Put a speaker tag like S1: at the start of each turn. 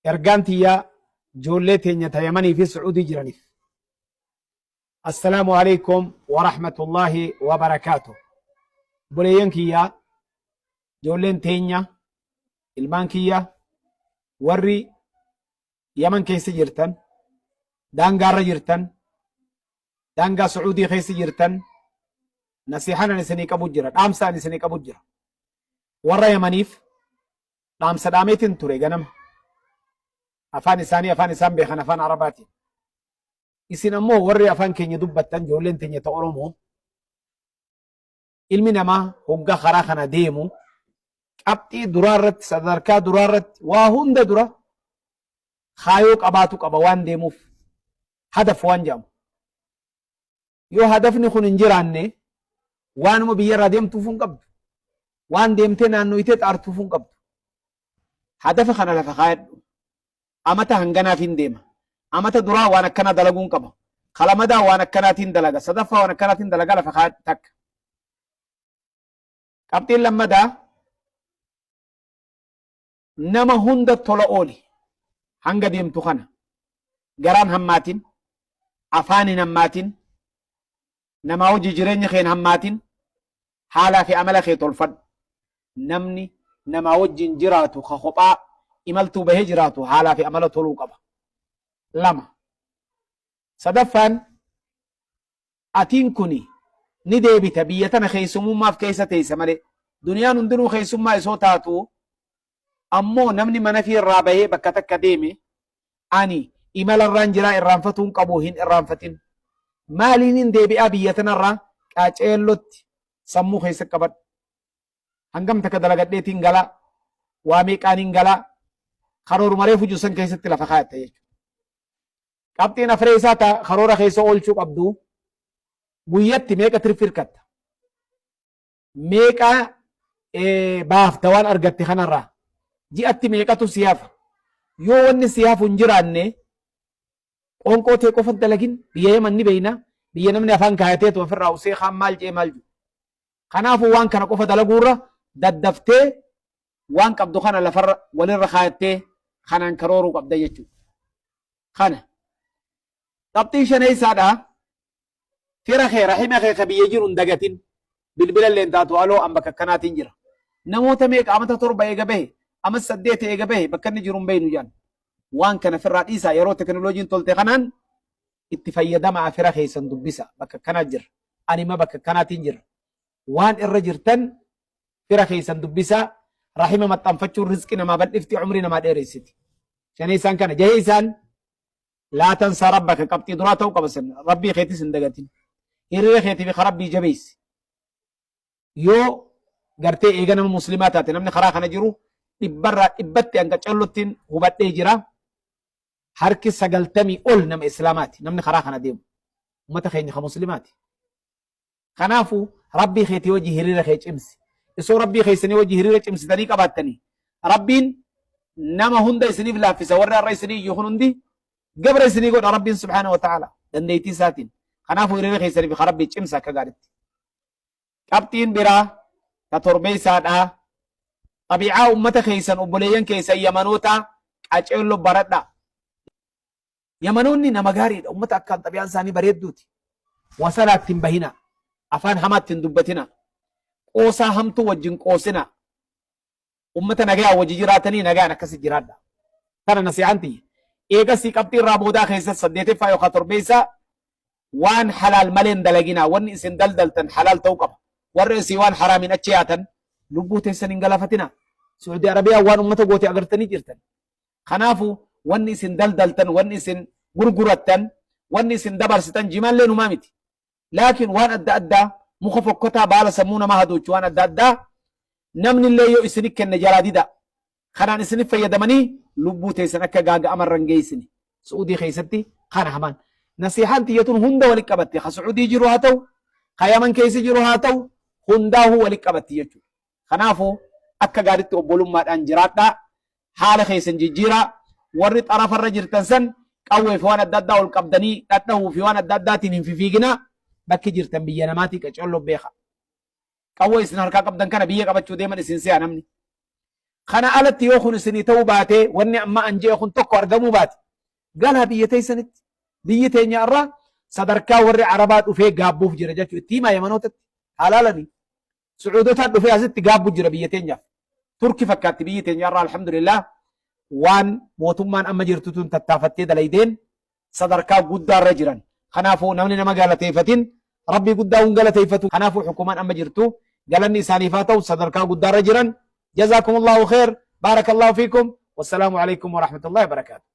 S1: ergaantiya ijoollee teenya ta Yamanii fi Sucuudii jiraniif. Assalaamu alaykum wa rahmatullaahi wa barakaatuh. Buleeyyan kiyyaa, ijoolleen teenya, ilmaan kiyya, warri Yaman keessa jirtan, daangaarra jirtan, daangaa Sucuudii keessa jirtan, nasiihanan isinii qabu jira, dhaamsaan isinii qabu jira. Warra Yamaniif dhaamsa dhaameetiin ture ganama. Afaan isaanii afaan isaan beekan afaan Arabaatiin. Isin ammoo warri afaan keenya dubbattan ijoolleen teenya ta Oromoo ilmi namaa hogga karaa kana deemu qabxii duraarratti sadarkaa duraarratti waa hunda dura kaayoo qabaatu qaba waan deemuuf hadaf waan jedhamu. Yoo hadafni kun hin jiraanne waanuma biyyarraa deemtuuf hin qabdu. Waan deemtee naannoyitee xaartuuf hin qabdu. Hadafa kana lafa kaayadhu. Amata hanganaaf hin deema. Amata duraa waan akkana dalaguun qaba. Kalamadaa waan akkanaatiin dalaga. Sadaffaa waan akkanaatiin dalaga lafa kaayadhu takka. Qabxiin lammadaa nama hunda tola ooli. Hanga deemtu kana. Garaan hammaatiin, afaanin hammaatiin, namaa hojii jireenya keen hammaatiin, haalaa fi amala kee tolfadhu. Namni namaa wajjin jiraatu ka kophaa imaltuu bahee jiraatu haalaa fi amala toluu qaba. Lama. Sadaffaan atiin kuni ni deebita biyya tana keessummaaf keessa teessa malee duniyaan hundinuu keessummaa isoo taatu ammoo namni mana fi irraa bahee bakka takka deeme ani imala irraan jiraa irraanfatuun qabu hin irraanfatin. Maaliin hin deebi'aa biyya tanarraa qaaceellotti sammuu keessa qabadhu. Hangam takka dalagadheetiin galaa waa meeqaaniin galaa karooruma reefu juusan keessatti lafa kaayatta jechuudha. Qabxiin afree isaa ta'a karoora keessa oolchuu qabdu guyyatti meeqa tirfirkatta meeqa baafta waan argatte kanarraa ji'atti meeqatu siyaafa yoo wanni siyaafu hin jiraanne qoonqoo tee qofa dalagin biyya Yaman ni beeyna biyya namni afaan kaayateetu ofirraa usee kaan maal jee maal jiru. Kanaafuu waan kana qofa dalaguurra daddaftee waan qabdu kana lafarra walirra kaayattee kanaan karooruu qabda jechuudha. Kana qabxiin shaneessaadha. Fira kee rahima kee ka biyya jiru hin dagatin bilbila illee taatu aloo an bakka akkanaatiin jira. Namoota meeqa amata 7 eega bahe amata 8 eega bahe bakka inni jiru hin beeynu jaan. Waan kana firraa dhiisaa yeroo teknooloojiin tolte kanaan itti fayyadamaa fira keessan dubbisa bakka akkanaa jira. Anima bakka akkanaatiin jira. Waan irra jirtan fira keessan dubbisa rahima maxxanfachuun rizqi namaa bal'ifti umrii namaa dheeressiti. Shaneessaan kana jaheessaan laa tansaa rabbaka qabxii duraa ta'uu qabasan rabbii keetis hin dagatin. Hiriira keetiif rabbii jabeessi. Yoo gartee eega nama muslimaa taate namni karaa kana jiru dhibbarraa dhibbatti hanga callottiin hubadhee jira. Harki 90 ol nama islaamaati namni karaa kana deemu. Ummata keenya ka muslimaati. Kanaafuu rabbii keetii wajji hiriira kee cimsi. Isoo rabbii keessanii wajji hiriira cimsitanii qabaattanii rabbiin nama hunda isiniif laaffisa warra irra isinii iyyuu kun hundi gabra isinii godha rabbiin subhaanahu wa ta'ala dandeettii isaatiin. Kanaafuu hiriira keessaniif ka rabbii cimsa akka gaariitti. Qabxiin biraa ta torbeessaadhaa xabiicaa ummata keessan obboleeyyan keessan Yamanoota qaceelloo baradhaa. Yamanoonni nama gaariidha ummata akkaan xabiicaan isaanii bareedduuti. Wasalaatti hin bahina. Afaan hamaatti hin dubbatina. Qoosaa hamtuu wajjin qoosina. Ummata nagaa wajji jiraatanii nagaan akkasi jiraadha. Tana nasiihanti. Eegasii qabxii irraa boodaa keessatti 8ffaa yookaan torbeessaa waan halaal malee hin dalagina. Wanni isin daldaltan halaal ta'uu qaba. Warri isii waan haraamiin achi yaatan lubbuu teessan hin galafatina. Suudi Arabiyaa waan ummata goote agartanii jirtan. Kanaafuu wanni isin daldaltan, wanni isin gurgurattan, wanni isin dabarsitan jimaallee numaa miti. Laakiin waan adda addaa muka fokkotaa baala sammuu namaa haduuchu waan adda addaa namni illee yoo isinii kenne jalaa dida. Kanaan isinif fayyadamanii lubbuu teessan akka gaaga'amarran geessini. Suudii keessatti kana hamaan. Nasiihaan tiyyatuun hunda walitti qabatte. Ka Suudii jiru haa ta'u, ka Yaman keessa jiru haa ta'u, hundaahuu walitti qabatti jechuudha. Kanaafuu akka gaariitti obbolummaadhaan jiraadhaa. Haala keessan jijjiiraa. Warri xarafarra jirtan san qawwee fi waan adda addaa ol qabdanii dhadhahuu fi waan adda addaatiin hin fifiiginaa. Bakki jirtan biyya namaatii qaceelloo beeka. Qawwee isin harkaa qabdan kana biyya qabachuu deeman isin se'a namni. خنا ألت يوخن سنيتو باتي واني أما أنجي يوخن تقو أرقمو باتي قالها بيتي سنت بيتي نيارا صدركا وري عربات وفي قابوف جرجات تيما يمنوتت حلالني سعودتها وفي أزت قابو جرى بيتي نياف تركي فكات بيتي نيارا الحمد لله وان موتمان أما جرتتون تتافتي دليدين صدركا قدار رجرا خنافو نمني نما قال تيفتين ربي قداون قال تيفتو خنافو حكومان أما جرتو قالني سالفاتو صدركا قدار رجرا جزاكم الله خير بارك الله فيكم والسلام عليكم ورحمة الله وبركاته